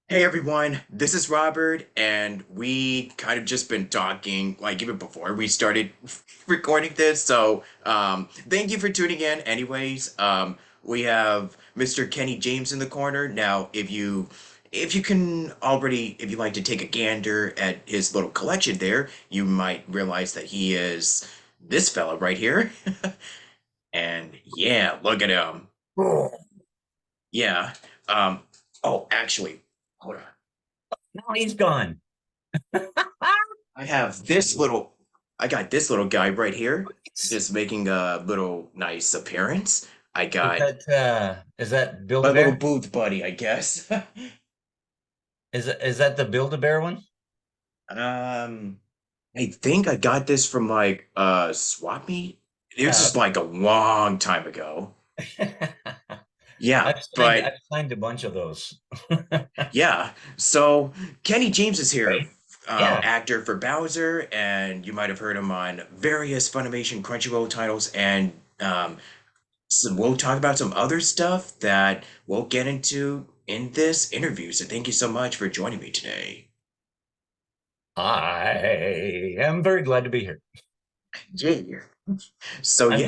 Hey everyone, this is Robert, and we kind of just been talking like even before we started recording this. Thank you for tuning in. Anyways, we have Mr. Kenny James in the corner. Now, if you like to take a gander at his little collection there, you might realize that he is this fella right here. And yeah, look at him. Oh, Yeah. Um, oh, actually, hold on. no, he's gone. I have this little, I got this little guy right here, Is just making a little nice appearance. I got that my little Build-A-Bear? booth buddy, I guess. Is that the Build-A-Bear one? Um, I think I got this from like swap meet. It was just Okay. like a long time ago. Yeah, I've signed but I've signed a bunch of those. yeah. So Kenny James is here, Right. Yeah. actor for Bowser, and you might have heard him on various Funimation Crunchyroll titles and we'll talk about some other stuff that we'll get into in this interview. So thank you so much for joining me today. I am very glad to be here. Yeah. So I'm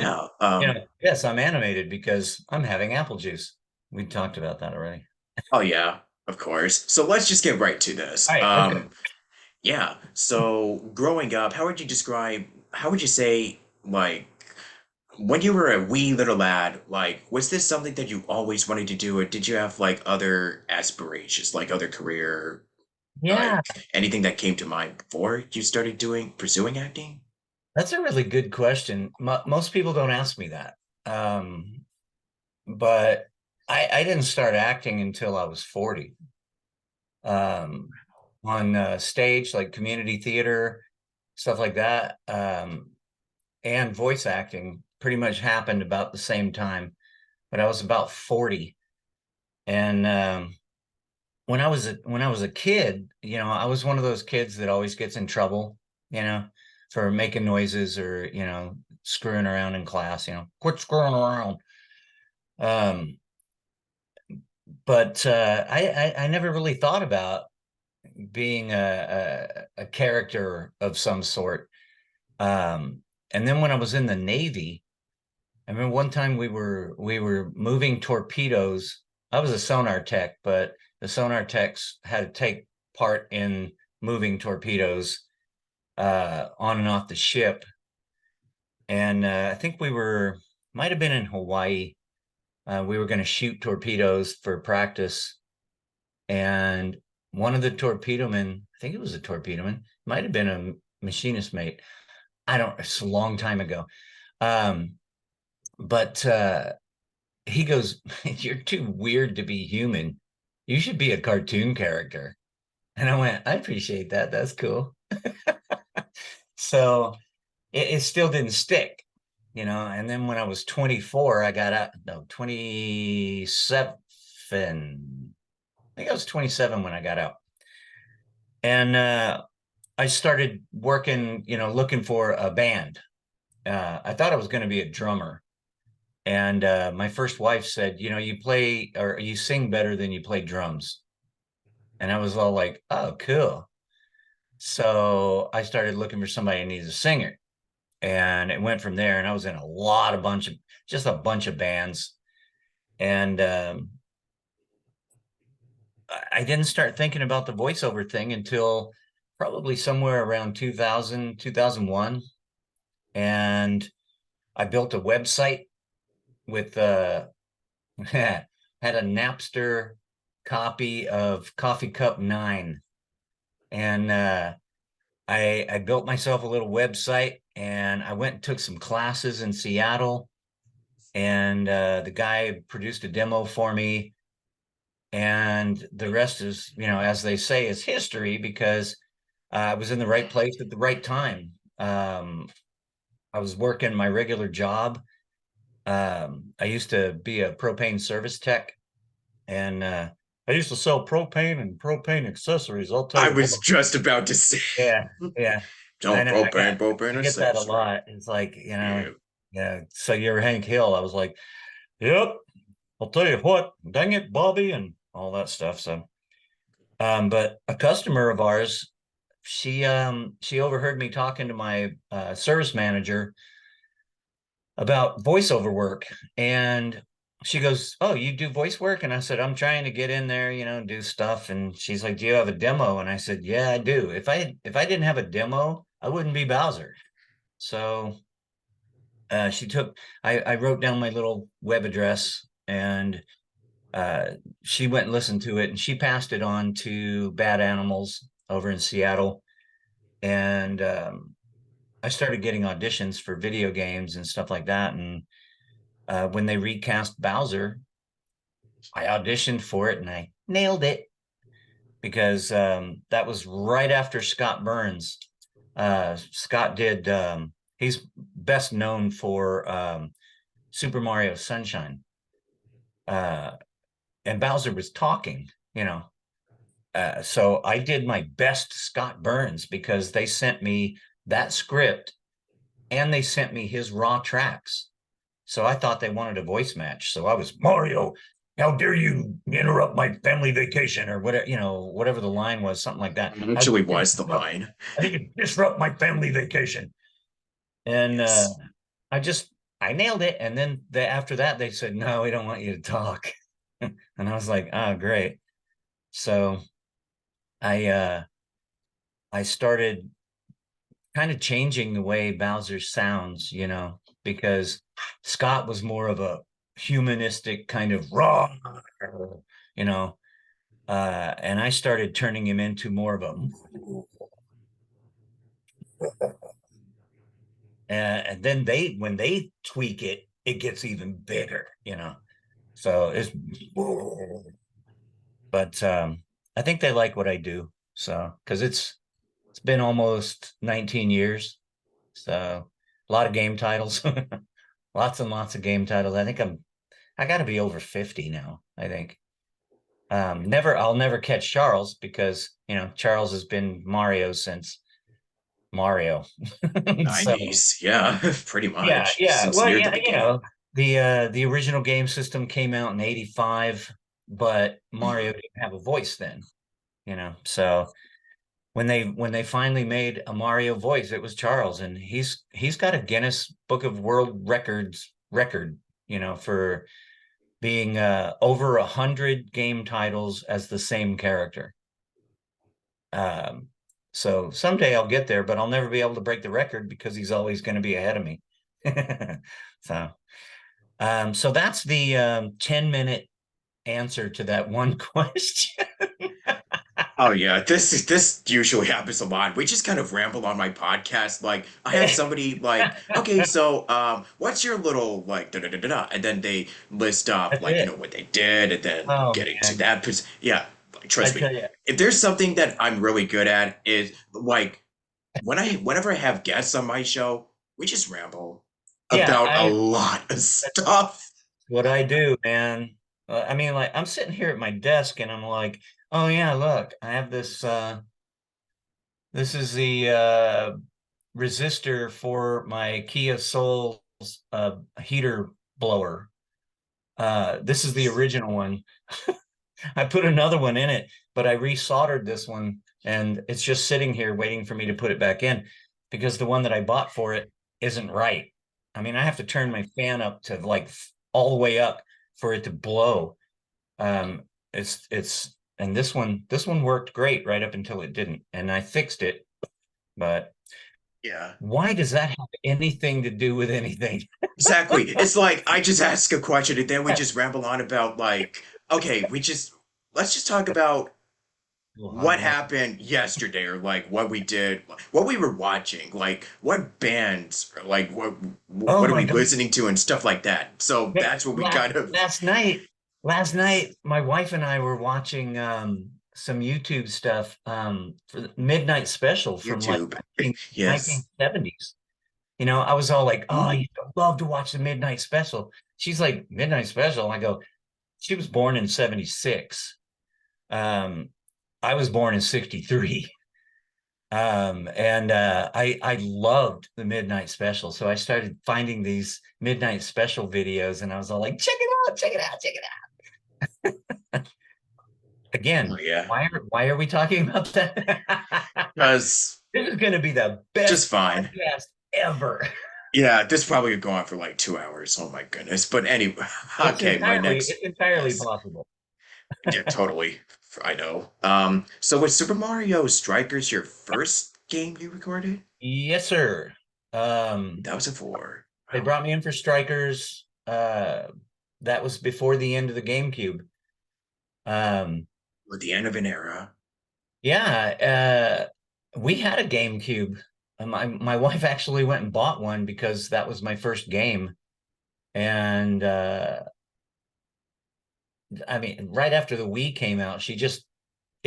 yeah, yes, I'm animated because I'm having apple juice. We talked about that already. oh yeah, of course. So let's just get right to All this. right, okay. Yeah. So growing up, how would you say, like, when you were a wee little lad, like, was this something that you always wanted to do, or did you have like other aspirations, like other career, Yeah, like anything that came to mind before you started pursuing acting? that's a really good question. Most people don't ask me that. Um, but I didn't start acting until I was 40. um, on stage, like community theater, stuff like that, and voice acting pretty much happened about the same time. But I was about 40, and when I was a kid, I was one of those kids that always gets in trouble, you know, for making noises or screwing around in class. Quit screwing around. Um, but I never really thought about being a character of some sort. And then when I was in the Navy, I remember one time we were moving torpedoes. I was a sonar tech, but the sonar techs had to take part in moving torpedoes on and off the ship. And I think might have been in Hawaii. We were going to shoot torpedoes for practice, and one of the torpedo men, I think it was a torpedo man, might have been a machinist mate. I don't, it's a long time ago. Um, but he goes, "You're too weird to be human. You should be a cartoon character." And I went, "I appreciate that. That's cool." So it still didn't stick, And then when I was 24, I got out, no, 27. I think I was 27 when I got out. And I started working, looking for a band. I thought I was going to be a drummer. And my first wife said, you play or you sing better than you play drums. And I was all like, oh, cool. So I started looking for somebody who needs a singer. And it went from there. And I was in just a bunch of bands. And I didn't start thinking about the voiceover thing until probably somewhere around 2000, 2001. And I built a website with had a Napster copy of Coffee Cup 9. And I built myself a little website, and I went and took some classes in Seattle. And the guy produced a demo for me. And the rest is, as they say, is history because I was in the right place at the right time. I was working my regular job. I used to be a propane service tech, and I used to sell propane and propane accessories. I'll tell I you was what. just about to say, Yeah, yeah. I don't know. propane I get that a accessory. lot. It's like, Yeah. yeah. So you're Hank Hill. I was like, yep. I'll tell you what. Dang it, Bobby, and all that stuff. So, But a customer of ours, she overheard me talking to my service manager about voiceover work, and she goes, "Oh, you do voice work?" And I said, "I'm trying to get in there, do stuff." And she's like, "Do you have a demo?" And I said, "Yeah, I do. If I didn't have a demo, I wouldn't be Bowser." So she took I wrote down my little web address, and uh, she went and listened to it, and she passed it on to Bad Animals over in Seattle. And I started getting auditions for video games and stuff like that. And when they recast Bowser, I auditioned for it and I nailed it, because that was right after Scott Burns. Scott did, he's best known for Super Mario Sunshine. Uh, and Bowser was talking, you know. So I did my best Scott Burns, because they sent me that script and they sent me his raw tracks. So I thought they wanted a voice match. So I was, "Mario, how dare you interrupt my family vacation," or whatever, whatever the line was, something like that. Actually was the line. I think it disrupt my family vacation. And Yes. I just, I nailed it. And then after that, they said, "No, we don't want you to talk." And I was like, "Oh, great." So I, uh, I started kind of changing the way Bowser sounds, because Scott was more of a humanistic kind of raw, you know, and I started turning him into more of a, and then when they tweak it, it gets even bigger. So it's, but I think they like what I do. So, because it's been almost 19 years, so a lot of game titles. Lots and lots of game titles. I got to be over 50 now, I think. I'll never catch Charles, because, Charles has been Mario since Mario. So 90s. Yeah, pretty yeah, much. yeah. Since Well, near the yeah, beginning. the original game system came out in 85, but Mario Mhm. didn't have a voice then. So when they finally made a Mario voice, it was Charles, and he's got a Guinness Book of World Records record, for being over 100 game titles as the same character. Um, so someday I'll get there, but I'll never be able to break the record, because he's always going to be ahead of me. so, so that's the 10-minute answer to that one question. Oh yeah, this usually happens a lot. We just kind of ramble on my podcast. Like I have somebody like, okay, so what's your little like da da da da da, and then they list up That's like it. what they did, and then Oh getting to man, that. Yeah, like, I trust me. tell you, If there's something that I'm really good at is like whenever I have guests on my show, we just ramble yeah, about a I lot of stuff. what I do, man. I mean, like, I'm sitting here at my desk and I'm like, "Oh yeah, look, I have this. This is the resistor for my Kia Soul's heater blower. This is the original one. I put another one in it, but I resoldered this one, and it's just sitting here waiting for me to put it back in, because the one that I bought for it isn't right. I mean, I have to turn my fan up to like all the way up for it to blow. And this one worked great right up until it didn't, and I fixed it. But Yeah. why does that have anything to do with anything? Exactly. It's like I just ask a question and then we just ramble on about like, okay, let's just talk about A little hot what water. happened yesterday or like what we did, what we were watching, like what bands, or like Oh what are my we God. listening to and stuff like that. So Yeah, that's what we kind of last night, my wife and I were watching some YouTube stuff for the Midnight Special from like YouTube. 19, Yes. 1970s. I was all like, "Oh, I Mhm. used to love to watch the Midnight Special." She's like, "Midnight Special?" I go, "She was born in 76. Um, I was born in 63." And I loved the Midnight Special. So I started finding these Midnight Special videos, and I was all like, "Check it out, check it out, check it out." Oh Again, yeah, why are we talking about that? because This is going to be the just best fine. podcast ever. Yeah, this probably could go on for like 2 hours. Oh my goodness. But anyway, okay, my It's next, entirely yes, possible. yeah, totally. I know. So was Super Mario Strikers your first game you recorded? Yes, sir. Um, 2004. they Wow. brought me in for Strikers. That was before the end of the GameCube. Um, With the end of an era. yeah, we had a GameCube. My wife actually went and bought one because that was my first game. And I mean, right after the Wii came out, it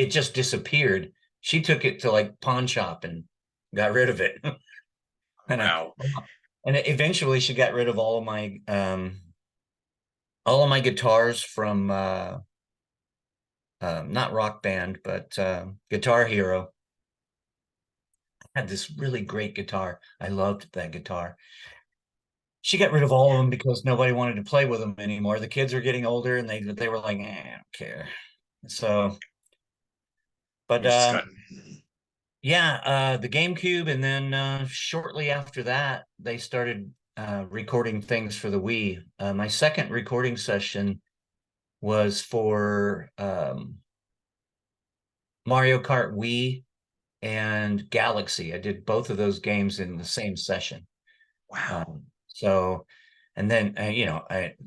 just disappeared. She took it to like pawn shop and got rid of it. and I Wow. and eventually she got rid of all of my guitars from not Rock Band, but Guitar Hero. I had this really great guitar. I loved that guitar. She got rid of all of them because nobody wanted to play with them anymore. The kids were getting older, and they were like, I don't care. So, but You just got. yeah, the GameCube, and then shortly after that, they started recording things for the Wii. My second recording session was for Mario Kart Wii and Galaxy. I did both of those games in the same session. Wow. So, and then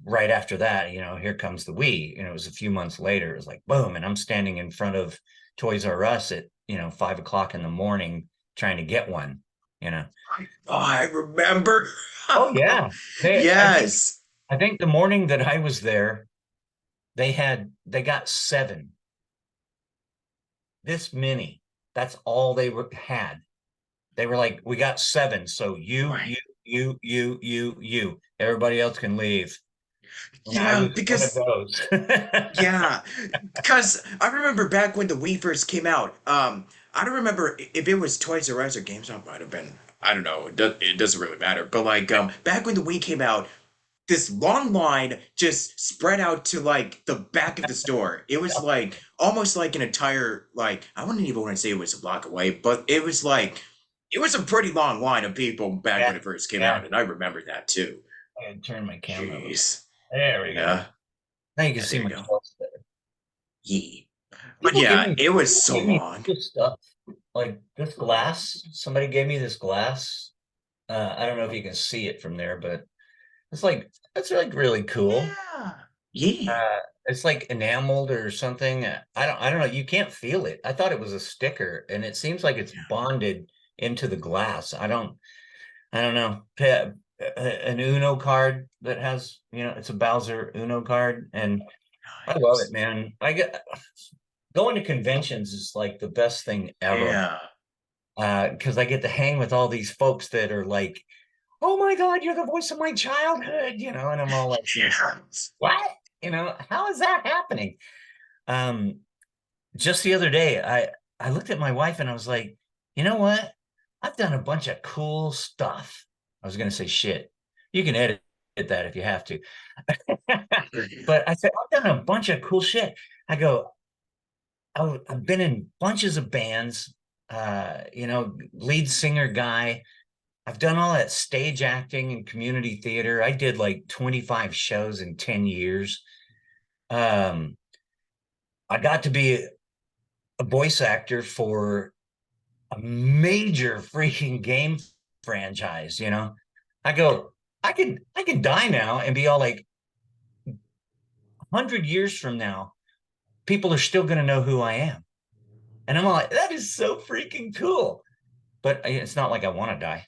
right after that, here comes the Wii. It was a few months later. It was like boom, and I'm standing in front of Toys R Us at 5 o'clock in the morning trying to get one. You know. Oh, I remember. Oh yeah, they. Yes. I think the morning that I was there, they got seven. This many. That's all had. They were like, we got seven, so Right. you. Everybody else can leave. And I Yeah, was one of because those. yeah, because I remember back when the Wii first came out. I don't remember if it was Toys R Us or GameStop. Might have been. I don't know. It doesn't really matter. But like, back when the Wii came out, this long line just spread out to like the back of the store. It was like almost like an entire like I wouldn't even want to say it was a block away, but it was like it was a pretty long line of people back Yeah, when it first came yeah. out, and I remember that too. I had to turn my camera a little. Jeez. There we go. Yeah. Now you can Yeah, see there you go. myself there. Yeah. But yeah, it was People so give me long. this stuff, like this glass. Somebody gave me this glass. I don't know if you can see it from there, but it's like really cool. Yeah. Yeah. It's like enameled or something. I don't know. You can't feel it. I thought it was a sticker, and it seems like it's bonded into the glass. I don't know. An Uno card that has, it's a Bowser Uno card, and I love it, Nice. man. I get going to conventions is like the best thing ever. Yeah. Because I get to hang with all these folks that are like, "Oh my God, you're the voice of my childhood," and I'm all like, Yeah. "What? How is that happening?" Um, just the other day, I looked at my wife and I was like, "You know what? I've done a bunch of cool stuff." I was gonna say shit. You can edit that if you have to. But I said, I've done a bunch of cool shit. I go, I've been in bunches of bands, lead singer guy. I've done all that stage acting and community theater. I did like 25 shows in 10 years. Um, I got to be a voice actor for a major freaking game franchise. I go, I can die now and be all like 100 years from now, people are still going to know who I am. And I'm all like, that is so freaking cool. But it's not like I want to die.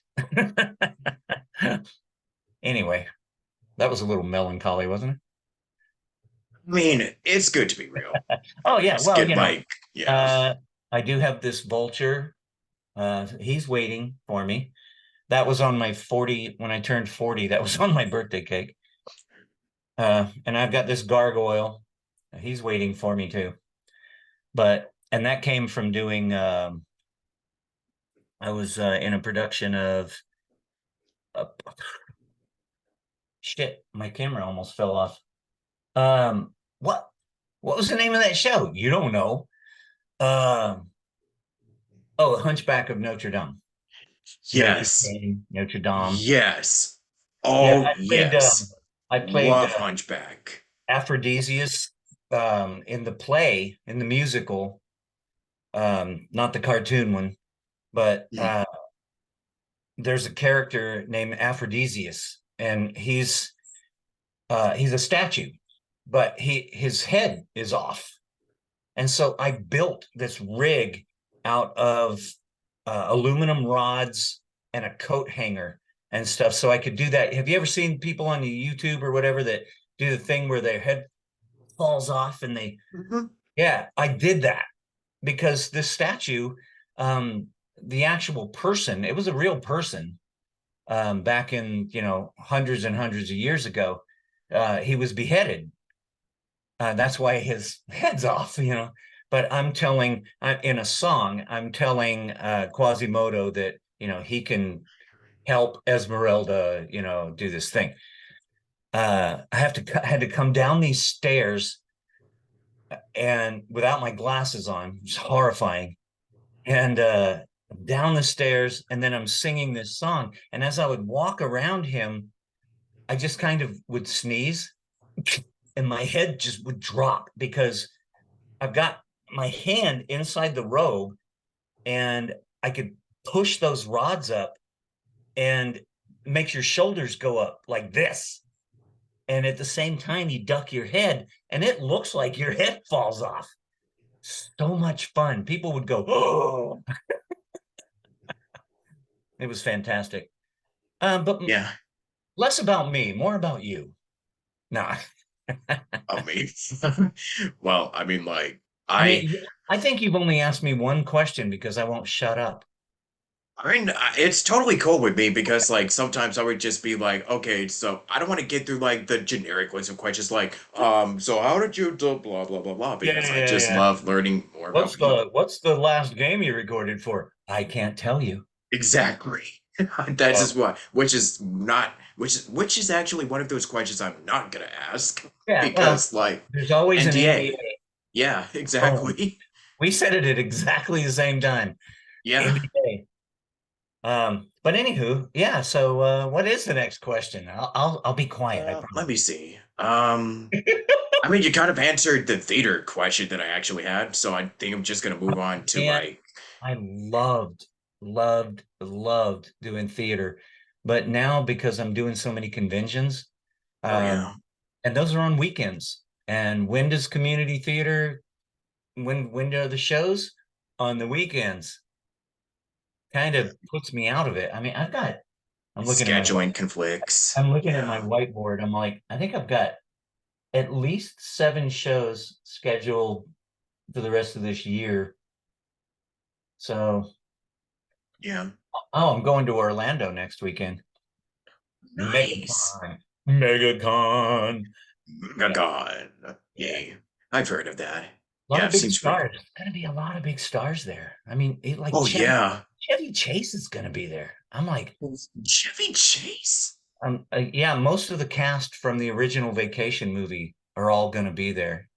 Anyway, that was a little melancholy, wasn't it? I mean, it's good to be real. Oh At yeah, least well, get like, yeah. uh, I do have this vulture. He's waiting for me. That was on my 40 when I turned 40. That was on my birthday cake. And I've got this gargoyle. He's waiting for me too. And that came from doing. I was in a production of. Uh, Shit, my camera almost fell off. What? What was the name of that show? You don't know. Uh, oh, Hunchback of Notre Dame. Major Yes. Payne, Notre Dame. Yes. Yeah, Oh, yes. I played Love Hunchback. Aphrodisias in the play, in the musical, not the cartoon one, but Mhm. there's a character named Aphrodisias, and he's a statue, but his head is off. And so I built this rig out of aluminum rods and a coat hanger and stuff, so I could do that. Have you ever seen people on the YouTube or whatever that do the thing where their head falls off and they? Mhm. Yeah, I did that because this statue, um, the actual person, it was a real person back in, hundreds and hundreds of years ago. He was beheaded. That's why his head's off. But I'm telling in a song, I'm telling Quasimodo that he can help Esmeralda, do this thing. I had to come down these stairs and without my glasses on, it's horrifying. And down the stairs, and then I'm singing this song. And as I would walk around him, I just kind of would sneeze, and my head just would drop because I've got my hand inside the robe, and I could push those rods up and makes your shoulders go up like this. And at the same time, you duck your head, and it looks like your head falls off. So much fun. People would go, "Oh!" It was fantastic. But Yeah. less about me, more about you. No, I mean, well, I mean, like, I I, mean, I think you've only asked me one question because I won't shut up. I mean, it's totally cool with me because, like, sometimes I would just be like, okay, so I don't want to get through like the generic list of questions, like, so how did you do blah blah blah blah, Yeah, because I yeah, just yeah. love learning more about What's people. the last game you recorded for? I can't tell you. Exactly. That's Oh, just what, which is not, which is actually one of those questions I'm not gonna ask yeah, well, because, like, there's always an NDA. NDA. Yeah, Oh, exactly. we said it at exactly the same time. Yeah. NDA. But anywho, yeah. So, what is the next question? I'll be quiet. I Let promise. me see. I mean, you kind of answered the theater question that I actually had, so I think I'm just gonna move on to And like, I loved doing theater, but now because I'm doing so many conventions, oh yeah, um, and those are on weekends. And when does community theater? When are the shows? On the weekends. Kind of puts me out of it. I mean, I'm looking at my scheduling conflicts. I'm looking at my Yeah. whiteboard. I'm like, I think I've got at least 7 shows scheduled for the rest of this year. So, Yeah. oh, I'm going to Orlando next weekend. Nice. MegaCon. MegaCon. Yeah, God. yeah. Yay. I've heard of that. A lot Yeah, of it big seems pretty stars. cool. There's gonna be a lot of big stars there. I mean, like Oh yeah. Chevy Chase is gonna be there. I'm like, Chevy Chase. yeah, most of the cast from the original Vacation movie are all gonna be there.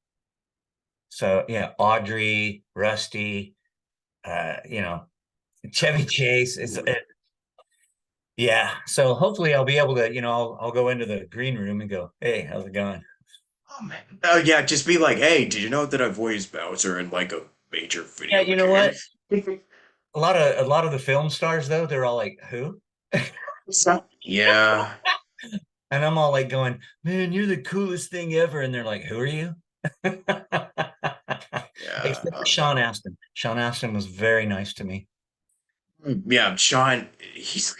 So yeah, Audrey, Rusty, Chevy Chase. Yeah. So hopefully I'll be able to, I'll go into the green room and go, hey, how's it going? Oh man. Oh yeah, just be like, hey, did you know that I voiced Bowser in like a major Yeah, video you know game? what? A lot of the film stars though, they're all like, who? Yeah. And I'm all like going, man, you're the coolest thing ever. And they're like, who are you? Yeah. Except for Sean Astin. Sean Astin was very nice to me. Yeah, Sean, he's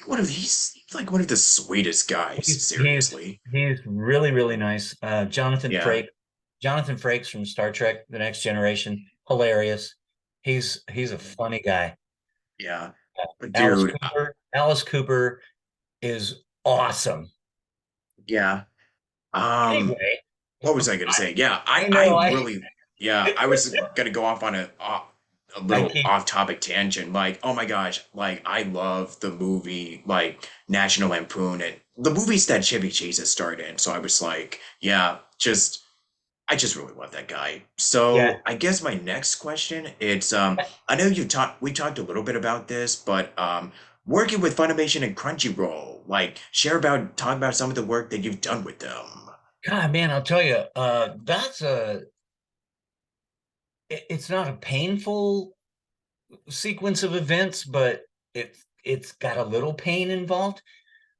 like one of the sweetest guys, He's he's seriously. he's really, really nice. Yeah. Jonathan Frakes from Star Trek: The Next Generation, hilarious. He's a funny guy. Yeah. But Alice dude, Cooper, Alice Cooper is awesome. yeah. Um, Anyway, what was I gonna say? Yeah, I I know really, yeah, I was gonna go off on a I little keep off-topic tangent. Like, oh my gosh, like I love the movie like National Lampoon and the movies that Chevy Chase has starred in. So I was like, yeah, just I just really love that guy. Yeah. So I guess my next question, it's I know we talked a little bit about this, but working with Funimation and Crunchyroll, like talk about some of the work that you've done with them. God, man, I'll tell you, it's not a painful sequence of events, but it's got a little pain involved.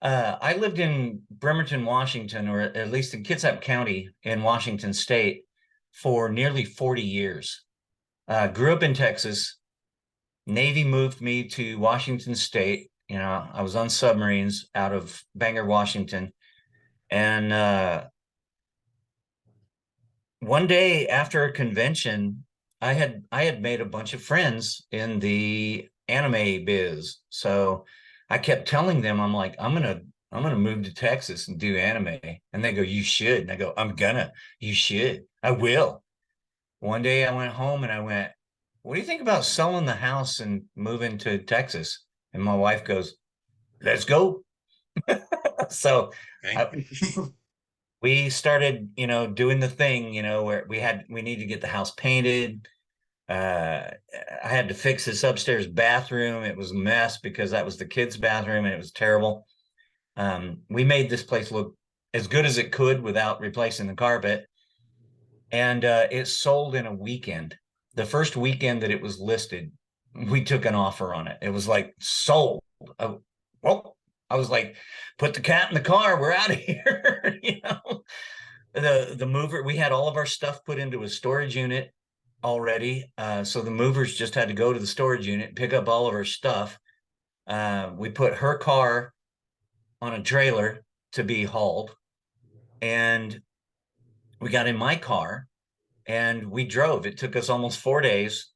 I lived in Bremerton, Washington, or at least in Kitsap County in Washington State for nearly 40 years. Grew up in Texas. Navy moved me to Washington State. You know, I was on submarines out of Bangor, Washington. And one day after a convention, I had made a bunch of friends in the anime biz. So I kept telling them, I'm like, I'm gonna move to Texas and do anime. And they go, you should. And I go, you should. I will. One day I went home and I went, what do you think about selling the house and moving to Texas? And my wife goes, let's go. So Okay. I, we started, doing the thing, where we need to get the house painted. I had to fix this upstairs bathroom. It was a mess because that was the kids' bathroom and it was terrible. We made this place look as good as it could without replacing the carpet. And it sold in a weekend. The first weekend that it was listed, we took an offer on it. It was like sold. Well, I was like, put the cat in the car. We're out of here. The mover. We had all of our stuff put into a storage unit already. So the movers just had to go to the storage unit, pick up all of our stuff. We put her car on a trailer to be hauled, and we got in my car and we drove. It took us almost 4 days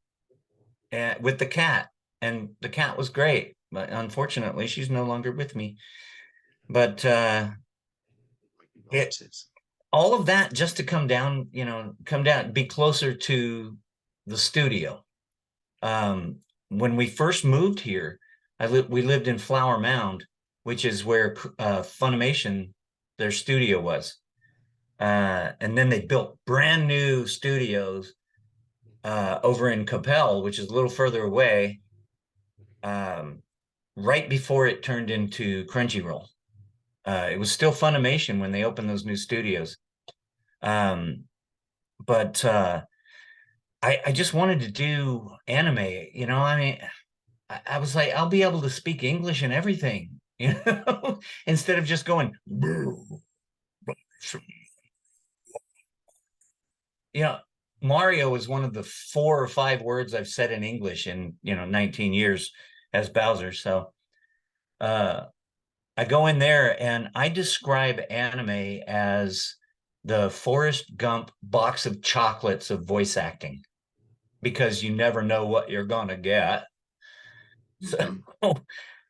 with the cat, and the cat was great. But unfortunately, she's no longer with me. But it Condolences. all of that just to come down, be closer to the studio. Um, when we first moved here, we lived in Flower Mound, which is where Funimation, their studio was. And then they built brand new studios over in Capel, which is a little further away, um, right before it turned into Crunchyroll. It was still Funimation when they opened those new studios. Um, but I just wanted to do anime, I mean, I was like, I'll be able to speak English and everything, instead of just going, you know, Mario is one of the 4 or 5 words I've said in English in, 19 years as Bowser. So uh, I go in there and I describe anime as the Forrest Gump box of chocolates of voice acting because you never know what you're gonna get. So, Hmm.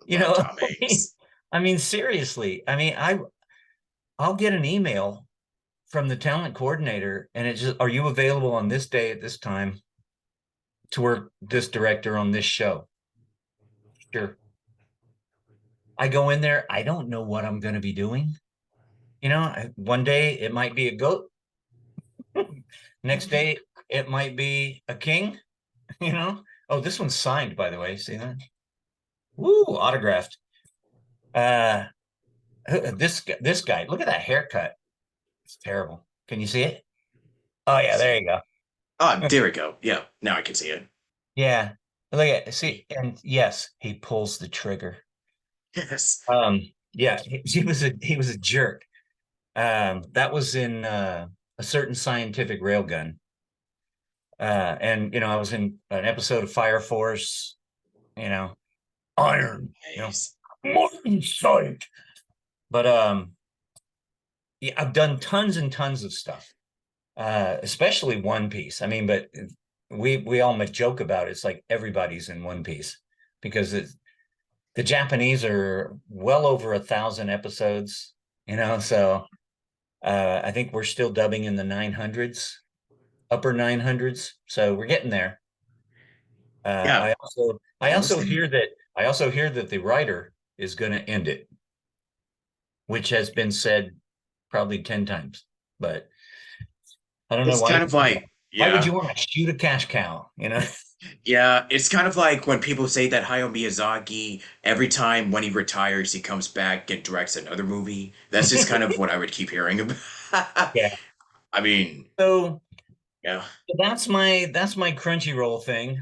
you Love know, Tom Hanks. I mean, seriously, I mean, I'll get an email from the talent coordinator and it's just, are you available on this day at this time to work this director on this show? Sure. I go in there, I don't know what I'm going to be doing. One day it might be a goat. Next day it might be a king, you know. Oh, this one's signed, by the way. See that? Woo, autographed. Uh this guy, look at that haircut. It's terrible. Can you see it? Oh yeah, there See. you go. Ah, there we go. Yeah, now I can see it. Yeah. Look at see, and yes, he pulls the trigger. Yes. Yeah, he was a jerk. That was in a certain scientific railgun. And I was in an episode of Fire Force, you know, iron, Nice. modern sight. But yeah, I've done tons and tons of stuff, especially One Piece. I mean, but we all joke about it. It's like everybody's in One Piece because the Japanese are well over 1,000 episodes, so I think we're still dubbing in the 900s, upper 900s. So we're getting there. Yeah, I also honestly, hear that the writer is going to end it, which has been said probably 10 times. But I don't know It's why. kind of like, Why would yeah, you want to shoot a cash cow? You know? yeah, it's kind of like when people say that Hayao Miyazaki, every time when he retires, he comes back and directs another movie. That's just kind of what I would keep hearing about. Yeah. I mean, So yeah, that's my Crunchyroll thing.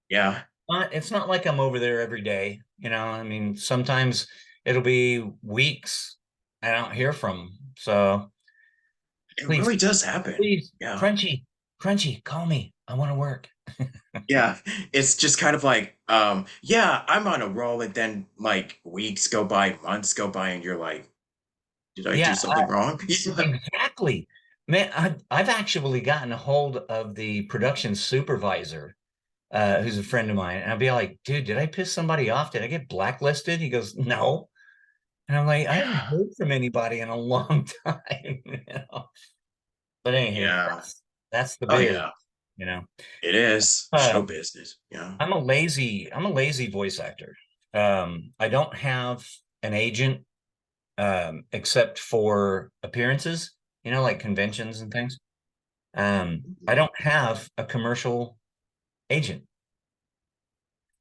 yeah. It's not like I'm over there every day. I mean, sometimes it'll be weeks I don't hear from 'em. So It please, really does happen. please, Yeah. Crunchy, call me. I want to work. Yeah. It's just kind of like, yeah, I'm on a roll, and then like weeks go by, months go by, and you're like, did I do Yeah, something wrong? exactly. Man, I've actually gotten a hold of the production supervisor, who's a friend of mine, and I'll be like, dude, did I piss somebody off? Did I get blacklisted? He goes, no. And I'm like, I haven't Yeah. heard from anybody in a long time. But anywho, Yeah. that's the Oh biz, yeah. you know. It is show Um, business. Yeah. I'm a lazy voice actor. I don't have an agent, except for appearances, like conventions and things. I don't have a commercial agent,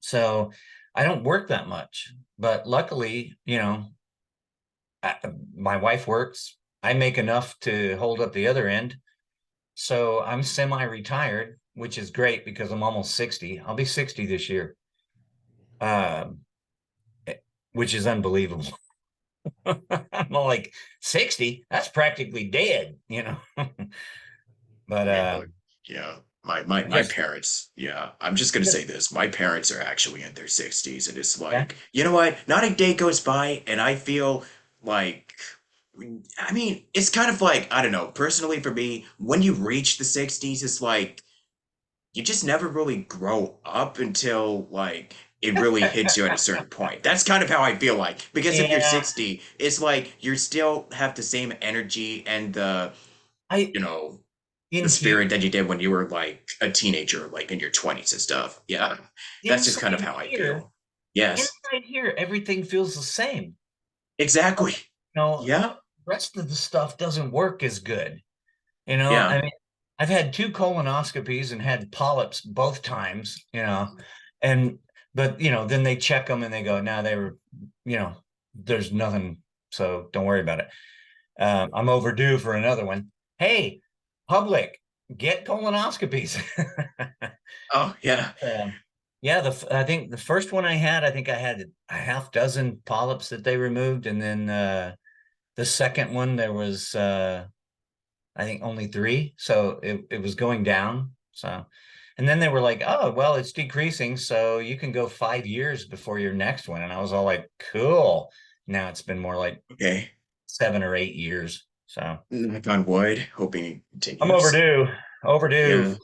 so I don't work that much. But luckily, I, my wife works. I make enough to hold up the other end. So I'm semi-retired, which is great because I'm almost 60. I'll be 60 this year, um, which is unbelievable. I'm like 60. That's practically dead. But Yeah. Yeah. My just parents, yeah, I'm just gonna say this. My parents are actually in their 60s, and it's yeah, like, you know what? Not a day goes by, and I feel like, I mean, it's kind of like, I don't know, personally for me, when you reach the 60s, it's like you just never really grow up until like it really hits you at a certain point. That's kind of how I feel like. Because if you're yeah. 60, it's like you still have the same energy and the, I you know, in the here spirit that you did when you were like a teenager, like in your 20s and stuff. Yeah. That's just kind of inside how I here, feel. Yes. inside here, everything feels the same. Exactly. The Yeah. rest of the stuff doesn't work as good. Yeah. I mean, I've had two colonoscopies and had polyps both times, and but then they check them and they go, no, they were, there's nothing, so don't worry about it. I'm overdue for another one. Hey, public, get colonoscopies. Oh, yeah. Yeah, I think the first one I think I had a half dozen polyps that they removed, and then the second one there was I think only three, so it was going down. So, and then they were like, "Oh, well, it's decreasing, so you can go 5 years before your next one." And I was all like, "Cool." Now it's been more like Okay. 7 or 8 years. So Knock on wood, hoping it I'm continues. overdue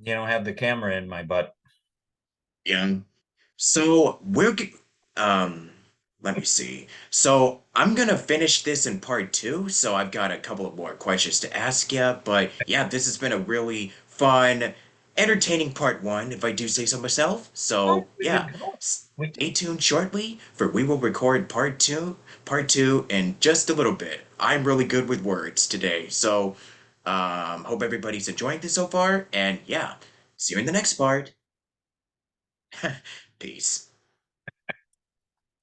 Yeah. to have the camera in my butt. Yeah. So um let me see. So I'm gonna finish this in part two. So I've got a couple of more questions to ask you. But yeah, this has been a really fun, entertaining part one, if I do say so myself. Oh, So we've been yeah, going. We stay tuned shortly for we will record part two in just a little bit. I'm really good with words today. So hope everybody's enjoying this so far. And yeah, see you in the next part. Peace.